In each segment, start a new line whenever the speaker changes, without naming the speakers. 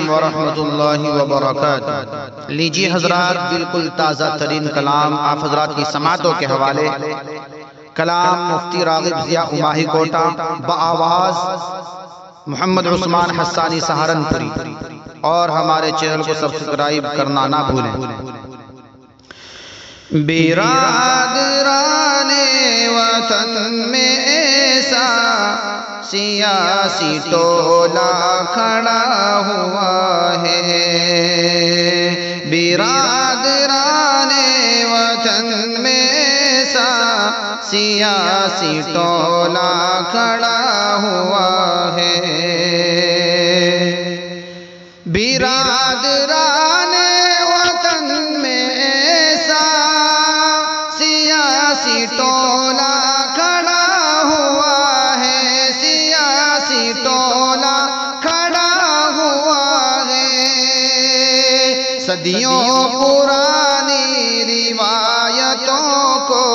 علیکم ورحمۃ اللہ وبرکاتہ۔ لیجیے حضرات، بالکل تازہ ترین کلام آپ حضرات کی سماعتوں کے حوالے، کلام مفتی راغب ضیاء اماہی کوٹہ بآواز محمد عثمان حسانی سہارنپوری، اور ہمارے چینل کو سبسکرائب کرنا نہ بھولیں۔ برادران وطن میں ایسا سیاسی ٹولہ کھڑا ہوا ہے، برادران وطن میں ایسا سیاسی ٹولہ کھڑا ہوا ہے، برادران وطن میں ایسا سیاسی ٹولہ کھڑا ہوا ہے، سیاسی ٹولہ کھڑا ہوا ہے، صدیوں پرانی روایتوں کو،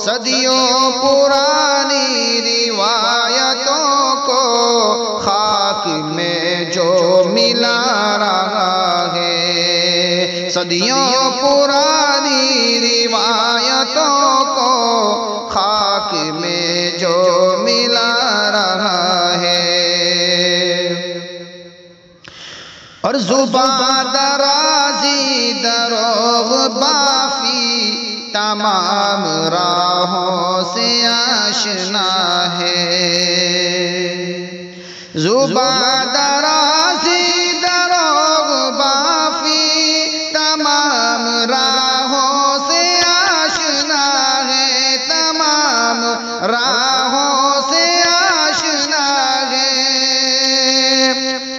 صدیوں پرانی روایتوں کو خاک میں جو ملا رہا ہے، صدیوں پرانی روایتوں کو خاک میں جو ملا رہا ہے، اور زبان درازی دروغ بافی تمام راہوں سے آشنا ہے، زبان درازی دروغ بافی تمام راہوں سے آشنا ہے، تمام راہوں سے آشنا ہے،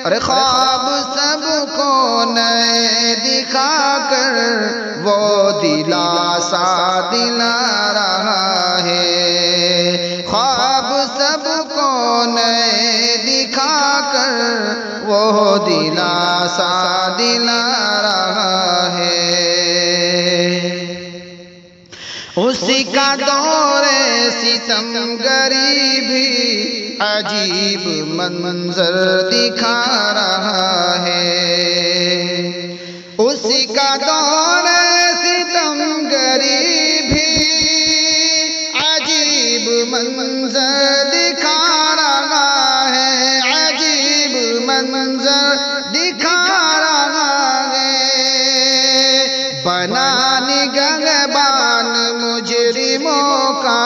اور خواب سب کو نئے دکھا کر وہ دلاسا دلا رہا ہے، خواب سب کو نئے دکھا کر وہ دلاسا دلا رہا ہے، اسی کا دور ستم گری بھی عجیب منظر دکھا رہا ہے، اسی کا دور ستم گری بھی عجیب منظر دکھا رہا ہے، عجیب منظر دکھا رہا ہے، بنا نگہبان مجرموں کا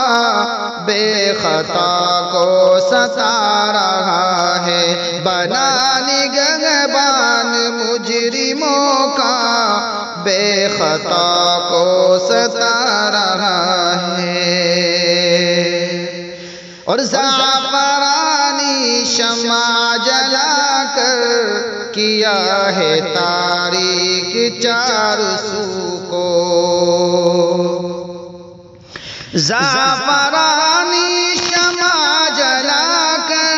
بے خطا کو ستا رہا ہے، بنا نگہبان مجرموں کا بے خطا کو ستا رہا ہے، اور زعفرانی شمع جلا کر کیا ہے تاریک چار سو کو، زعفرانی شمع جلا کر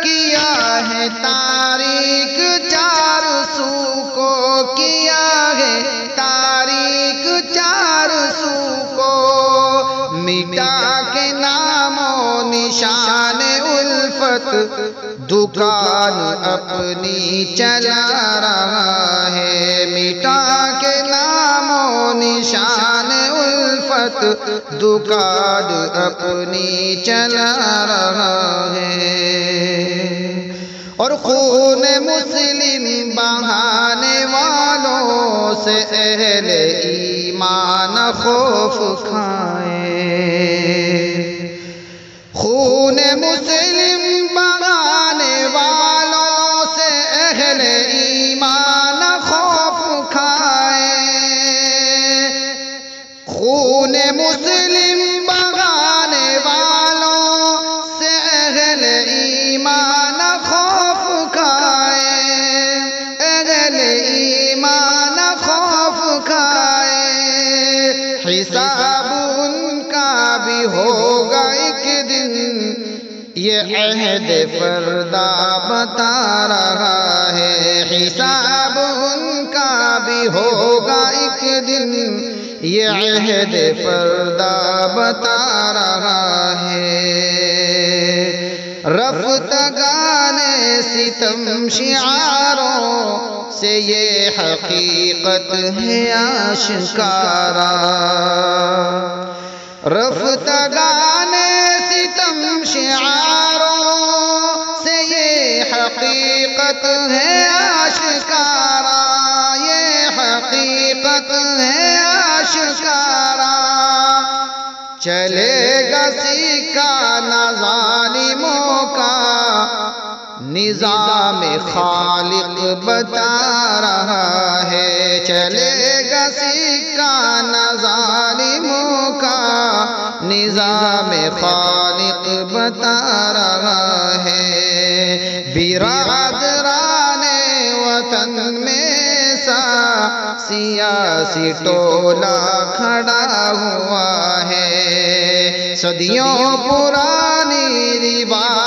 کیا ہے تاریک چار سو کو، کیا ہے تاریک چار سو کو، مٹا کے نام و نشان الفت دکان اپنی چلا رہا ہے، مٹا کے نام و نشان الفت دکان اپنی چلا رہا ہے، اور خون مسلم بہانے والوں سے اہل ایمان خوف کھائیں، خون مسلم بہانے والوں سے اہل ایمان خوف کھائیں، خون مسلم بہانے والوں سے اہل ایمان خوف کھائیں، اہل ایمان خوف کھائیں، حساب ان کا بھی ہوگا ایک دن، یہ عہد فردا بتا رہا ہے، حساب ان کا بھی ہوگا ایک دن، یہ عہد فردا بتا رہا ہے، رفتگان ستم شعاروں سے یہ حقیقت ہے آشکارا، رفتگان ستم شعاروں سے یہ حقیقت ہے آشکارا، یہ حقیقت ہے آشکارا، چلے گا سکہ نہ ظالموں کا، نظام خالق بتا رہا ہے، چلے گا سکہ نہ ظالموں کا، نظام خالق بتا رہا ہے۔ برادران وطن میں سا سیاسی ٹولہ کھڑا ہوا ہے، صدیوں پرانی روایت